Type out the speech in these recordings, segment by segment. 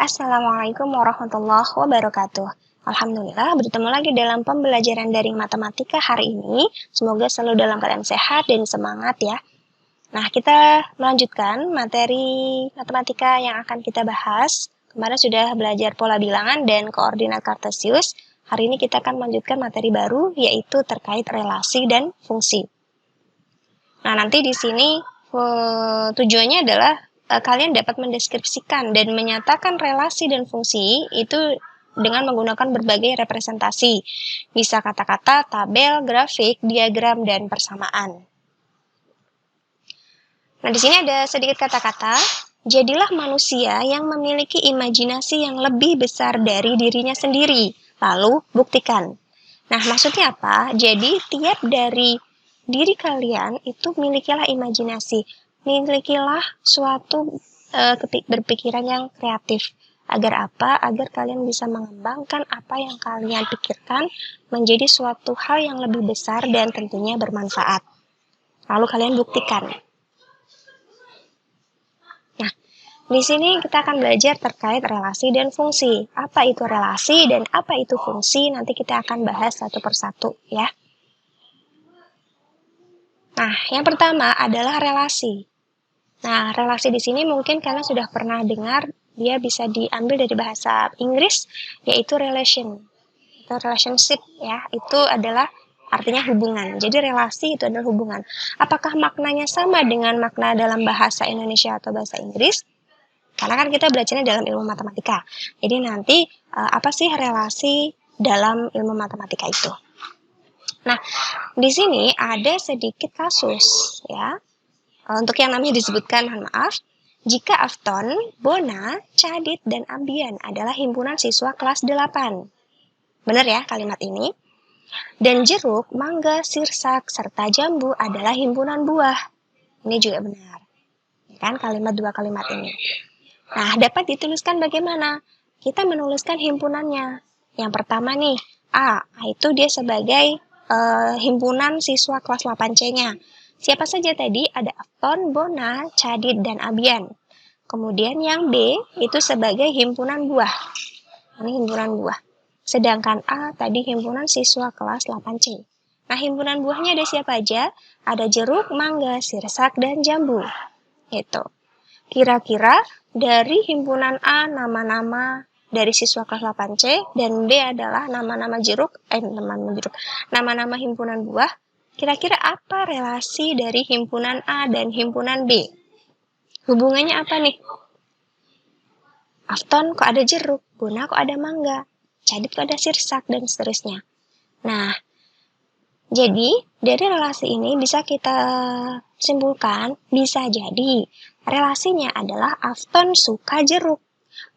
Assalamualaikum warahmatullahi wabarakatuh. Alhamdulillah, bertemu lagi dalam pembelajaran daring matematika hari ini. Semoga selalu dalam keadaan sehat dan semangat ya. Nah, kita melanjutkan materi matematika yang akan kita bahas. Kemarin sudah belajar pola bilangan dan koordinat kartesius. Hari ini kita akan melanjutkan materi baru, yaitu terkait relasi dan fungsi. Nah, nanti di sini tujuannya adalah kalian dapat mendeskripsikan dan menyatakan relasi dan fungsi itu dengan menggunakan berbagai representasi. Bisa kata-kata, tabel, grafik, diagram, dan persamaan. Nah, di sini ada sedikit kata-kata. Jadilah manusia yang memiliki imajinasi yang lebih besar dari dirinya sendiri. Lalu, buktikan. Nah, maksudnya apa? Jadi, tiap dari diri kalian itu milikilah imajinasi. Milikilah suatu berpikiran yang kreatif. Agar apa? Agar kalian bisa mengembangkan apa yang kalian pikirkan menjadi suatu hal yang lebih besar dan tentunya bermanfaat. Lalu kalian buktikan. Nah, di sini kita akan belajar terkait relasi dan fungsi. Apa itu relasi dan apa itu fungsi? Nanti kita akan bahas satu persatu ya. Nah, yang pertama adalah relasi. Nah, relasi di sini mungkin kalian sudah pernah dengar, dia bisa diambil dari bahasa Inggris, yaitu relation. Itu relationship ya, itu adalah artinya hubungan. Jadi relasi itu adalah hubungan. Apakah maknanya sama dengan makna dalam bahasa Indonesia atau bahasa Inggris? Karena kan kita belajarnya dalam ilmu matematika. Jadi nanti apa sih relasi dalam ilmu matematika itu? Nah, di sini ada sedikit kasus ya. Untuk yang namanya disebutkan, mohon maaf, jika Afton, Bona, Cadit, dan Ambian adalah himpunan siswa kelas 8. Benar ya kalimat ini? Dan jeruk, mangga, sirsak, serta jambu adalah himpunan buah. Ini juga benar. Kan kalimat dua kalimat ini. Nah, dapat dituliskan bagaimana? Kita menuliskan himpunannya. Yang pertama nih, A itu dia sebagai himpunan siswa kelas 8C-nya. Siapa saja tadi? Ada Afton, Bona, Cadit, dan Abian. Kemudian yang B itu sebagai himpunan buah. Ini himpunan buah. Sedangkan A tadi himpunan siswa kelas 8C. Nah, himpunan buahnya ada siapa aja? Ada jeruk, mangga, sirsak, dan jambu. Itu. Kira-kira dari himpunan A nama-nama dari siswa kelas 8C dan B adalah nama-nama nama-nama himpunan buah. Kira-kira apa relasi dari himpunan A dan himpunan B? Hubungannya apa nih? Afton kok ada jeruk, Bona kok ada mangga, Cadit kok ada sirsak, dan seterusnya. Nah, jadi dari relasi ini bisa kita simpulkan, bisa jadi relasinya adalah Afton suka jeruk,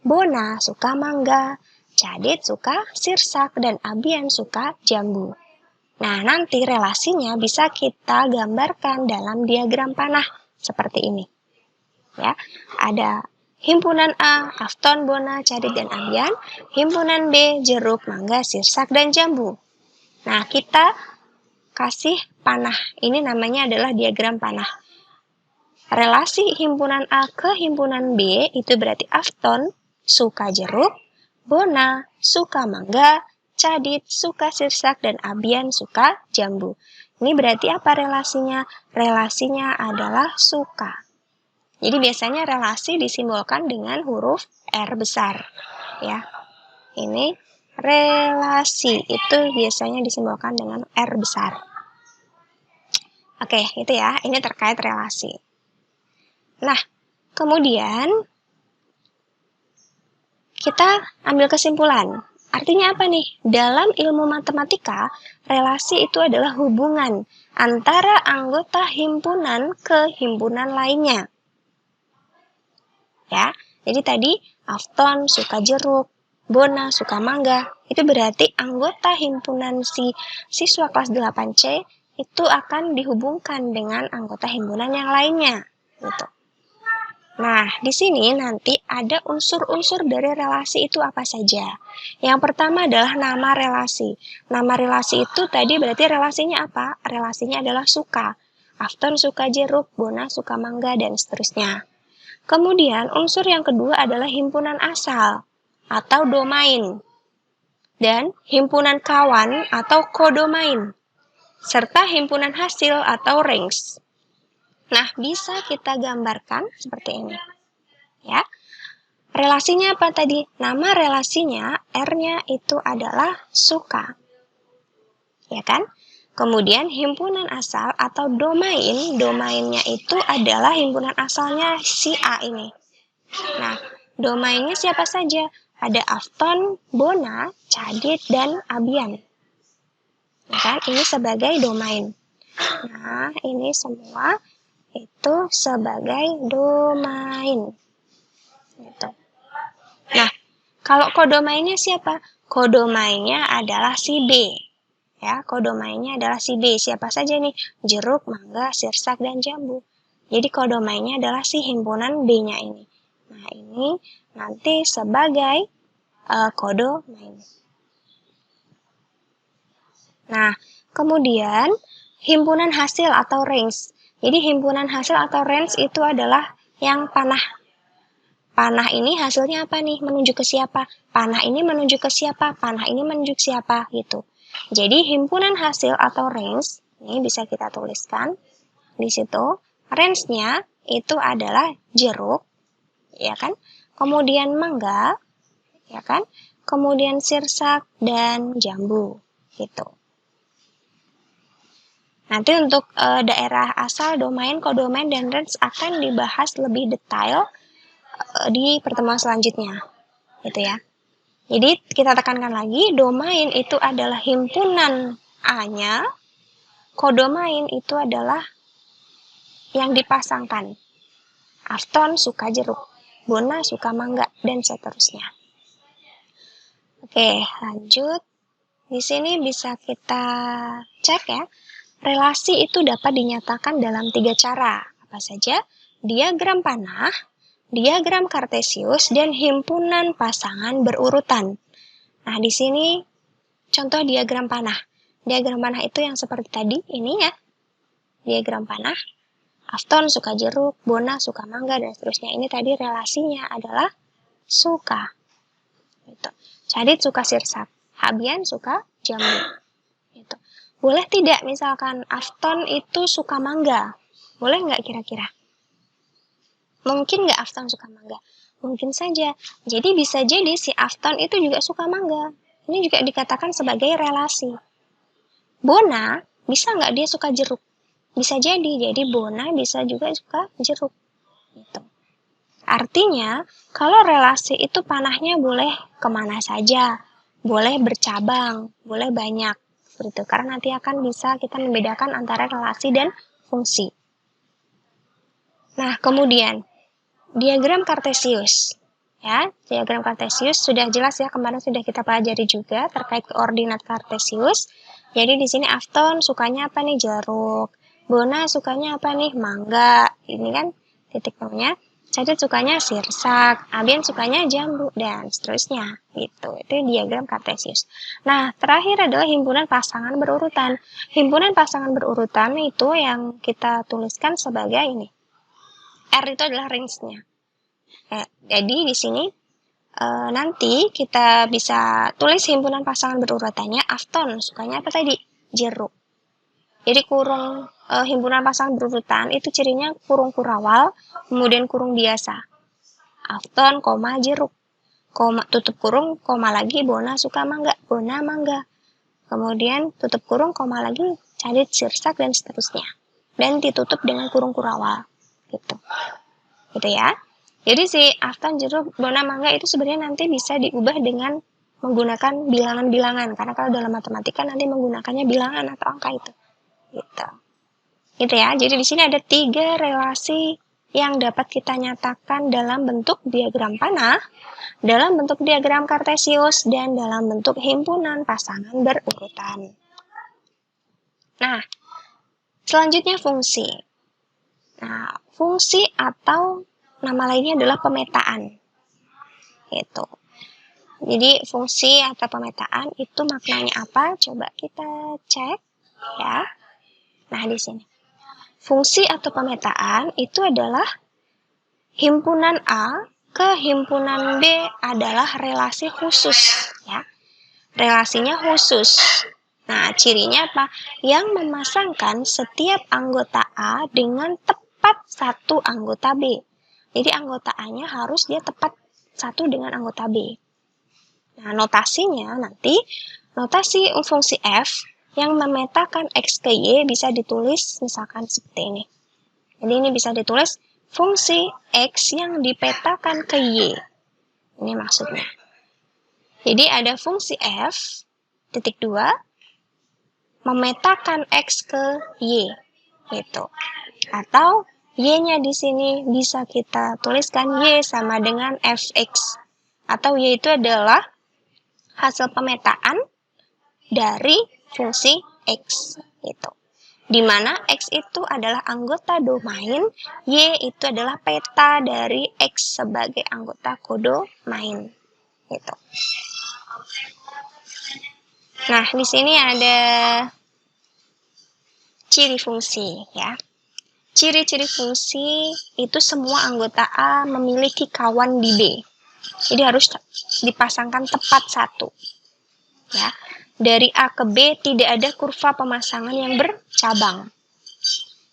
Bona suka mangga, Cadit suka sirsak, dan Abian suka jambu. Nah, nanti relasinya bisa kita gambarkan dalam diagram panah seperti ini. Ya, ada himpunan A, Afton, Bona, Cadit, dan Ambian. Himpunan B, jeruk, mangga, sirsak, dan jambu. Nah, kita kasih panah. Ini namanya adalah diagram panah. Relasi himpunan A ke himpunan B itu berarti Afton suka jeruk, Bona suka mangga, Cadit suka sirsak, dan Abian suka jambu. Ini berarti apa relasinya? Relasinya adalah suka. Jadi biasanya relasi disimbolkan dengan huruf R besar. Ya. Ini relasi itu biasanya disimbolkan dengan R besar. Oke, itu ya. Ini terkait relasi. Nah, kemudian kita ambil kesimpulan. Artinya apa nih? Dalam ilmu matematika, relasi itu adalah hubungan antara anggota himpunan ke himpunan lainnya. Ya, jadi tadi Afton suka jeruk, Bona suka mangga. Itu berarti anggota himpunan siswa kelas 8C itu akan dihubungkan dengan anggota himpunan yang lainnya. Gitu. Nah, di sini nanti ada unsur-unsur dari relasi itu apa saja. Yang pertama adalah nama relasi. Nama relasi itu tadi berarti relasinya apa? Relasinya adalah suka. Afton suka jeruk, Bona suka mangga, dan seterusnya. Kemudian unsur yang kedua adalah himpunan asal atau domain dan himpunan kawan atau kodomain serta himpunan hasil atau range. Nah, bisa kita gambarkan seperti ini. Ya. Relasinya apa tadi? Nama relasinya R-nya itu adalah suka. Ya kan? Kemudian himpunan asal atau domain, domainnya itu adalah himpunan asalnya si A ini. Nah, domainnya siapa saja? Ada Afton, Bona, Cadit, dan Abian. Ya kan? Ini sebagai domain. Nah, ini semua itu sebagai domain. Gitu. Nah, kalau kodomainnya siapa? Kodomainnya adalah si B. Ya, kodomainnya adalah si B. Siapa saja nih? Jeruk, mangga, sirsak, dan jambu. Jadi kodomainnya adalah si himpunan B-nya ini. Nah, ini nanti sebagai kodomain. Nah, kemudian himpunan hasil atau range. Jadi himpunan hasil atau range itu adalah yang panah. Panah ini hasilnya apa nih? Menunjuk ke siapa? Panah ini menunjuk ke siapa? Panah ini menunjuk siapa? Gitu. Jadi himpunan hasil atau range, ini bisa kita tuliskan di situ. Range-nya itu adalah jeruk, ya kan? Kemudian mangga, ya kan? Kemudian sirsak dan jambu, gitu. Nanti untuk daerah asal, domain, kodomain, dan range akan dibahas lebih detail di pertemuan selanjutnya, gitu ya. Jadi kita tekankan lagi, domain itu adalah himpunan A-nya, kodomain itu adalah yang dipasangkan. Afton suka jeruk, Bona suka mangga, dan seterusnya. Oke, lanjut. Di sini bisa kita cek ya. Relasi itu dapat dinyatakan dalam 3 cara. Apa saja? Diagram panah, diagram kartesius, dan himpunan pasangan berurutan. Nah, di sini contoh diagram panah. Diagram panah itu yang seperti tadi, ini ya. Diagram panah. Afton suka jeruk, Bona suka mangga, dan seterusnya. Ini tadi relasinya adalah suka. Gitu. Cadit suka sirsak, Habian suka jambu. Gitu. Boleh tidak misalkan Afton itu suka mangga? Boleh nggak kira-kira? Mungkin nggak Afton suka mangga? Mungkin saja. Jadi bisa jadi si Afton itu juga suka mangga. Ini juga dikatakan sebagai relasi. Bona, bisa nggak dia suka jeruk? Bisa jadi Bona bisa juga suka jeruk. Gitu. Artinya, kalau relasi itu panahnya boleh kemana saja. Boleh bercabang, boleh banyak. Seperti itu. Karena nanti akan bisa kita membedakan antara relasi dan fungsi. Nah, kemudian diagram kartesius. Ya, diagram kartesius sudah jelas ya, kemarin sudah kita pelajari juga terkait koordinat kartesius. Jadi di sini Afton sukanya apa nih? Jeruk. Bona sukanya apa nih? Mangga. Ini kan titik temunya. Cadit sukanya sirsak, Abian sukanya jambu, dan seterusnya. Gitu. Itu diagram kartesius. Nah, terakhir adalah himpunan pasangan berurutan. Himpunan pasangan berurutan itu yang kita tuliskan sebagai ini. R itu adalah range-nya. Jadi di sini nanti kita bisa tulis himpunan pasangan berurutannya. Afton sukanya apa tadi? Jeruk. Jadi kurung himpunan pasangan berurutan itu cirinya kurung kurawal, kemudian kurung biasa. Afton, jeruk. Tutup kurung, lagi, Bona suka mangga, Bona mangga. Kemudian tutup kurung, lagi, Cadit sirsak, dan seterusnya. Dan ditutup dengan kurung kurawal. Gitu. Gitu ya. Jadi si Afton, jeruk, Bona, mangga itu sebenarnya nanti bisa diubah dengan menggunakan bilangan-bilangan. Karena kalau dalam matematika nanti menggunakannya bilangan atau angka itu. Gitu ya. Jadi di sini ada 3 relasi yang dapat kita nyatakan dalam bentuk diagram panah, dalam bentuk diagram kartesius, dan dalam bentuk himpunan pasangan berurutan. Nah, selanjutnya fungsi. Nah, fungsi atau nama lainnya adalah pemetaan. Gitu. Jadi fungsi atau pemetaan itu maknanya apa? Coba kita cek ya. Nah, di sini. Fungsi atau pemetaan itu adalah himpunan A ke himpunan B adalah relasi khusus, ya. Relasinya khusus. Nah, cirinya apa? Yang memasangkan setiap anggota A dengan tepat satu anggota B. Jadi anggota A-nya harus dia tepat satu dengan anggota B. Nah, notasinya nanti, notasi fungsi f yang memetakan x ke y bisa ditulis misalkan seperti ini. Jadi ini bisa ditulis fungsi x yang dipetakan ke y. Ini maksudnya. Jadi ada fungsi f, titik 2, memetakan x ke y. Gitu. Atau y-nya di sini bisa kita tuliskan y sama dengan fx. Atau y itu adalah hasil pemetaan dari fungsi x. Gitu. Di mana X itu adalah anggota domain, Y itu adalah peta dari X sebagai anggota kodomain. Gitu. Nah, di sini ada ciri fungsi, ya. Ciri-ciri fungsi itu semua anggota A memiliki kawan di B. Jadi harus dipasangkan tepat satu. Ya. Dari A ke B tidak ada kurva pemasangan yang bercabang.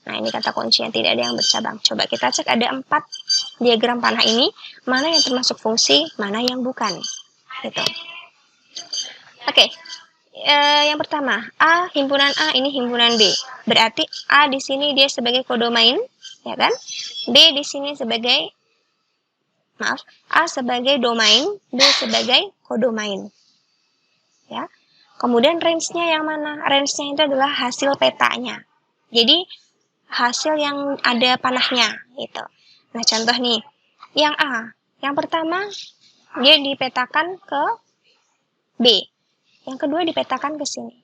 Nah, ini kata kuncinya, tidak ada yang bercabang. Coba kita cek, ada 4 diagram panah ini, mana yang termasuk fungsi, mana yang bukan. Gitu. Oke, yang pertama, A, himpunan A, ini himpunan B. Berarti A di sini dia sebagai kodomain, ya kan? B di sini sebagai, A sebagai domain, B sebagai kodomain. Ya. Kemudian range-nya yang mana? Range-nya itu adalah hasil petanya. Jadi, hasil yang ada panahnya gitu. Nah, contoh nih, yang A, yang pertama dia dipetakan ke B, yang kedua dipetakan ke sini,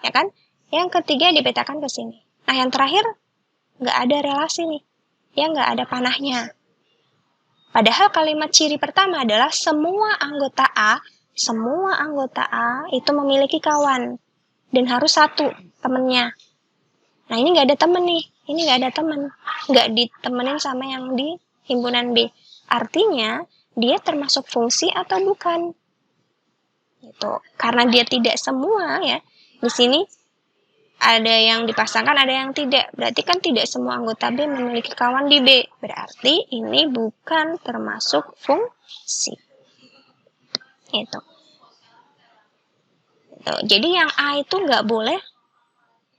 ya kan? Yang ketiga dipetakan ke sini. Nah, yang terakhir nggak ada relasi nih, ya nggak ada panahnya. Padahal kalimat ciri pertama adalah semua anggota A itu memiliki kawan dan harus satu temennya. Nah, ini nggak ada temen nih. Ini nggak ada temen. Nggak ditemenin sama yang di himpunan B. Artinya, dia termasuk fungsi atau bukan? Gitu. Karena dia tidak semua, ya. Di sini ada yang dipasangkan, ada yang tidak. Berarti kan tidak semua anggota B memiliki kawan di B. Berarti ini bukan termasuk fungsi. Gitu. Gitu. Jadi yang A itu nggak boleh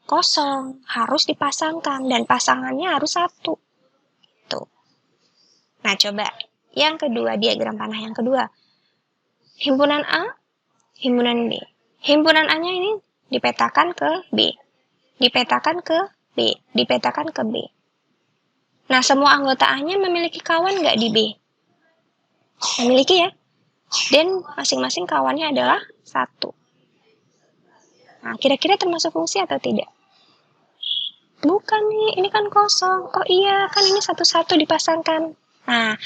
kosong, harus dipasangkan, dan pasangannya harus satu. Tuh. Nah, coba yang kedua, diagram panah yang kedua. Himpunan A, himpunan B. Himpunan A-nya ini dipetakan ke B. Dipetakan ke B. Dipetakan ke B. Nah, semua anggota A-nya memiliki kawan nggak di B? Memiliki, ya. Dan masing-masing kawannya adalah satu. Nah, kira-kira termasuk fungsi atau tidak? Bukan nih, ini kan kosong. Oh iya, kan ini satu-satu dipasangkan. Nah,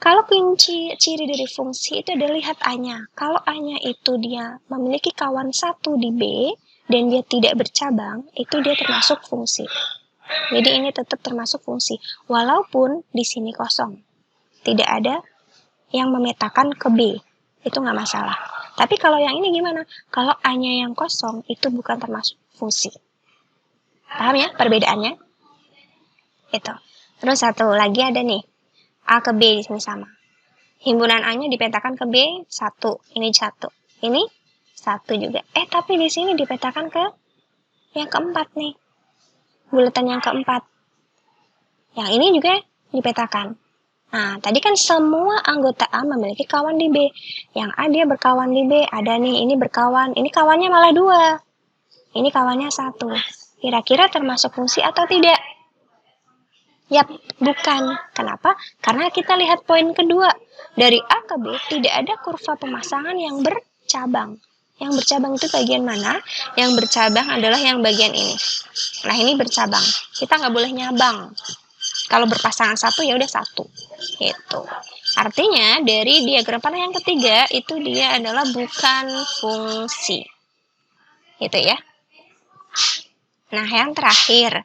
kalau kunci ciri dari fungsi itu adalah lihat A-nya. Kalau A-nya itu dia memiliki kawan satu di B, dan dia tidak bercabang, itu dia termasuk fungsi. Jadi ini tetap termasuk fungsi. Walaupun di sini kosong. Tidak ada yang memetakan ke B. Itu nggak masalah. Tapi kalau yang ini gimana? Kalau A-nya yang kosong, itu bukan termasuk fungsi. Paham ya perbedaannya? Itu. Terus satu lagi ada nih. A ke B di sini sama. Himpunan A-nya dipetakan ke B 1. Ini 1. Ini 1 juga. Tapi di sini dipetakan ke yang keempat nih. Bulatan yang keempat. Yang ini juga dipetakan. Nah, tadi kan semua anggota A memiliki kawan di B. Yang A dia berkawan di B. Ada nih, ini berkawan. Ini kawannya malah 2. Ini kawannya 1. Kira-kira termasuk fungsi atau tidak? Yap, bukan. Kenapa? Karena kita lihat poin kedua. Dari A ke B tidak ada kurva pemasangan yang bercabang. Yang bercabang itu bagian mana? Yang bercabang adalah yang bagian ini. Nah, ini bercabang. Kita nggak boleh nyabang. Kalau berpasangan satu, ya udah satu. Gitu. Artinya, dari diagram panah yang ketiga, itu dia adalah bukan fungsi. Gitu ya. Nah, yang terakhir,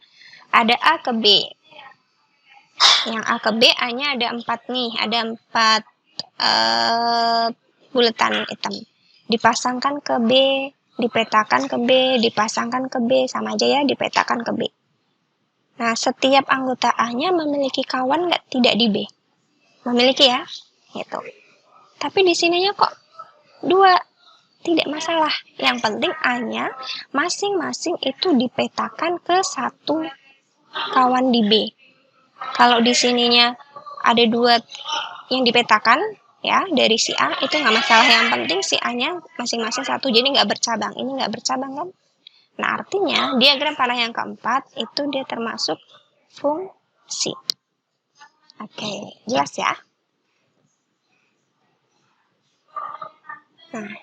ada A ke B. Yang A ke B, A-nya ada 4 nih, ada 4 buletan hitam. Dipasangkan ke B, dipetakan ke B, dipasangkan ke B, sama aja ya, dipetakan ke B. Nah, setiap anggota A-nya memiliki kawan nggak? Tidak di B. Memiliki ya, gitu. Tapi di sininya kok 2, tidak masalah. Yang penting A-nya masing-masing itu dipetakan ke satu kawan di B. Kalau di sininya ada 2 yang dipetakan, ya, dari si A, itu nggak masalah. Yang penting si A-nya masing-masing 1, jadi nggak bercabang. Ini nggak bercabang kan? Nah, artinya diagram panah yang keempat itu dia termasuk fungsi. Oke, jelas ya? Nah,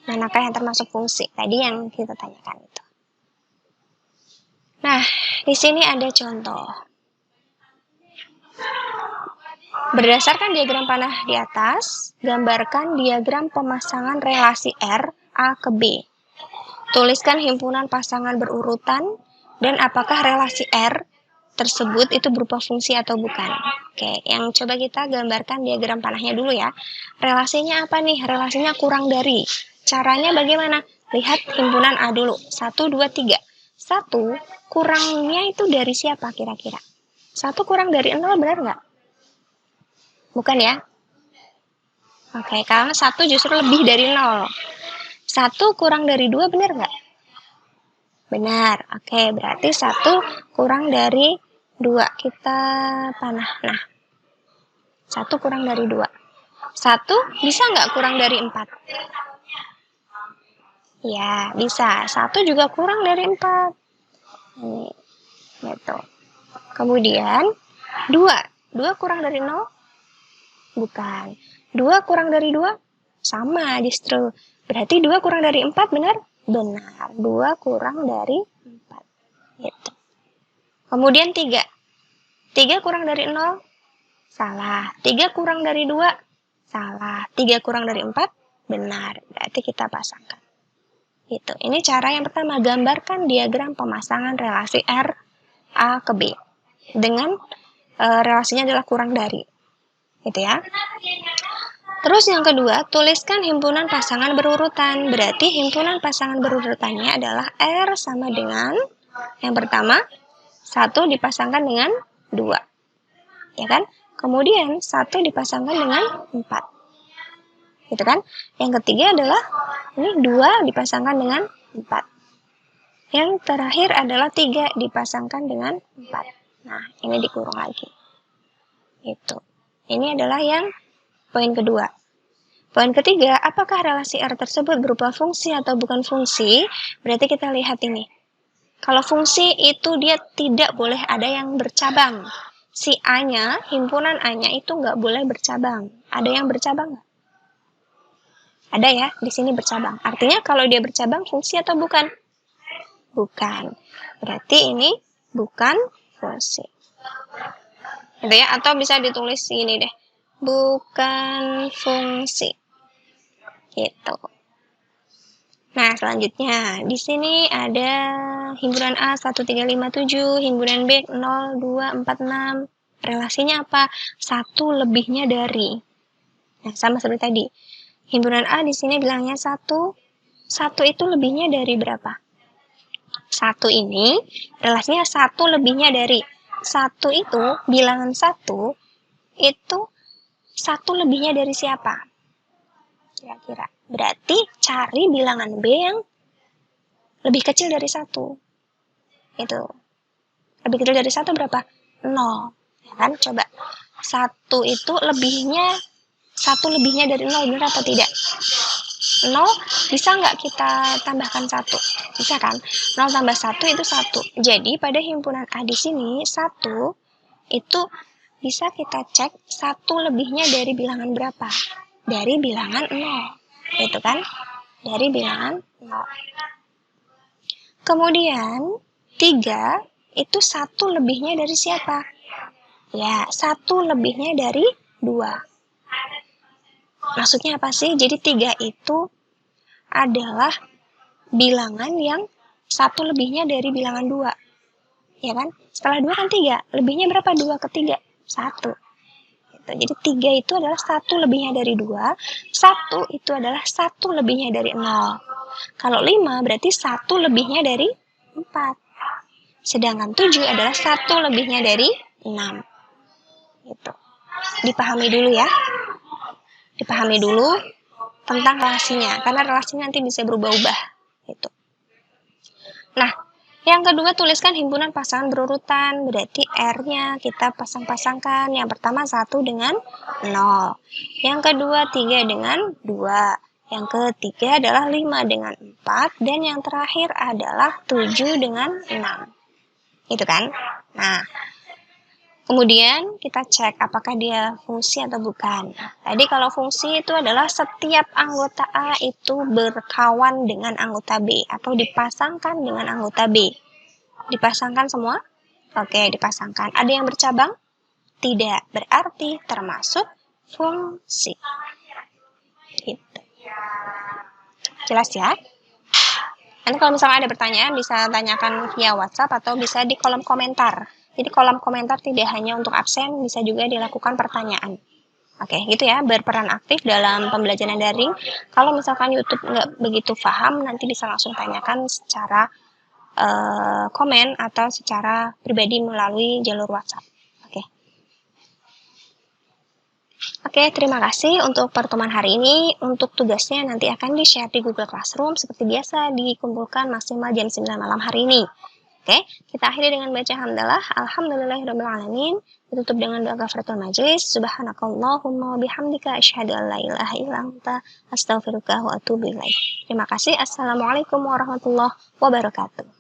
manakah yang termasuk fungsi? Tadi yang kita tanyakan itu. Nah, di sini ada contoh. Berdasarkan diagram panah di atas, gambarkan diagram pemasangan relasi R A ke B. Tuliskan himpunan pasangan berurutan dan apakah relasi R tersebut itu berupa fungsi atau bukan. Oke, yang coba kita gambarkan diagram panahnya dulu ya. Relasinya apa nih? Relasinya kurang dari. Caranya bagaimana? Lihat himpunan A dulu. 1, 2, 3. 1 kurangnya itu dari siapa kira-kira? 1 kurang dari 0 benar nggak? Bukan ya? Oke, karena 1 justru lebih dari 0. 1 kurang dari 2 benar nggak? Benar. Oke, berarti 1 kurang dari 2. Kita panah. Nah, 1 kurang dari 2. 1 bisa nggak kurang dari 4? Ya, bisa. 1 juga kurang dari 4. Nih, gitu. Kemudian, 2. 2 kurang dari 0? Bukan. 2 kurang dari 2? Sama justru. Berarti 2 kurang dari 4 benar? Benar. 2 kurang dari 4. Gitu. Kemudian 3. 3 kurang dari 0? Salah. 3 kurang dari 2? Salah. 3 kurang dari 4? Benar. Berarti kita pasangkan. Gitu. Ini cara yang pertama. Gambarkan diagram pemasangan relasi R A ke B. Dengan relasinya adalah kurang dari. Gitu ya. Terus yang kedua, tuliskan himpunan pasangan berurutan. Berarti himpunan pasangan berurutannya adalah R sama dengan yang pertama 1 dipasangkan dengan 2. Ya kan? Kemudian 1 dipasangkan dengan 4. Gitu kan? Yang ketiga adalah ini 2 dipasangkan dengan 4. Yang terakhir adalah 3 dipasangkan dengan 4. Nah, ini dikurung lagi. Itu. Ini adalah yang poin kedua. Poin ketiga, apakah relasi R tersebut berupa fungsi atau bukan fungsi? Berarti kita lihat ini. Kalau fungsi itu dia tidak boleh ada yang bercabang. Si A-nya, himpunan A-nya itu nggak boleh bercabang. Ada yang bercabang nggak? Ada ya, di sini bercabang. Artinya kalau dia bercabang fungsi atau bukan? Bukan. Berarti ini bukan fungsi. Gitu ya, atau bisa ditulis ini deh. Bukan fungsi. Gitu. Nah, selanjutnya di sini ada himpunan A 1357, himpunan B 0246. Relasinya apa? 1 lebihnya dari. Nah, sama seperti tadi. Himpunan A di sini bilangnya 1. 1 itu lebihnya dari berapa? 1 ini relasinya 1 lebihnya dari. 1 itu bilangan 1 itu 1 lebihnya dari siapa? Kira-kira. Berarti cari bilangan B yang lebih kecil dari 1. Itu. Lebih kecil dari 1 berapa? 0. Ya kan? Coba. 1 itu lebihnya 1 lebihnya dari 0 benar atau tidak? 0 bisa nggak kita tambahkan 1? Bisa kan? 0 tambah 1 itu 1. Jadi pada himpunan A di sini 1 itu bisa kita cek 1 lebihnya dari bilangan berapa? Dari bilangan 0. Itu kan? Dari bilangan 0. Kemudian 3 itu 1 lebihnya dari siapa? Ya, 1 lebihnya dari 2. Maksudnya apa sih? Jadi 3 itu adalah bilangan yang 1 lebihnya dari bilangan 2. ya kan? Setelah 2 kan 3, lebihnya berapa 2 ke 3? 1. Gitu. Jadi 3 itu adalah 1 lebihnya dari 2, 1 itu adalah 1 lebihnya dari 0. Kalau 5 berarti 1 lebihnya dari 4. Sedangkan 7 adalah 1 lebihnya dari 6. Gitu. Dipahami dulu ya. Dipahami dulu tentang relasinya, karena relasinya nanti bisa berubah-ubah. Gitu. Nah, yang kedua tuliskan himpunan pasangan berurutan, berarti R-nya kita pasang-pasangkan. Yang pertama 1 dengan 0, yang kedua 3 dengan 2, yang ketiga adalah 5 dengan 4, dan yang terakhir adalah 7 dengan 6. Gitu kan? Nah, kemudian kita cek apakah dia fungsi atau bukan. Tadi kalau fungsi itu adalah setiap anggota A itu berkawan dengan anggota B atau dipasangkan dengan anggota B. Dipasangkan semua? Oke, dipasangkan. Ada yang bercabang? Tidak, berarti termasuk fungsi. Gitu. Jelas ya? Nanti kalau misalnya ada pertanyaan bisa tanyakan via WhatsApp atau bisa di kolom komentar. Jadi kolom komentar tidak hanya untuk absen, bisa juga dilakukan pertanyaan. Oke, gitu ya, berperan aktif dalam pembelajaran daring. Kalau misalkan YouTube nggak begitu paham, nanti bisa langsung tanyakan secara komen atau secara pribadi melalui jalur WhatsApp. Oke, terima kasih untuk pertemuan hari ini. Untuk tugasnya nanti akan di-share di Google Classroom. Seperti biasa, dikumpulkan maksimal jam 9 malam hari ini. Oke, kita akhiri dengan baca hamdalah. Alhamdulillahirrahmanirrahim. Ditutup dengan doa kafaratul majlis. Subhanakallahumma bihamdika asyhadu an la ilaha illa anta astaghfiruka wa atubu ilaik. Terima kasih. Assalamualaikum warahmatullahi wabarakatuh.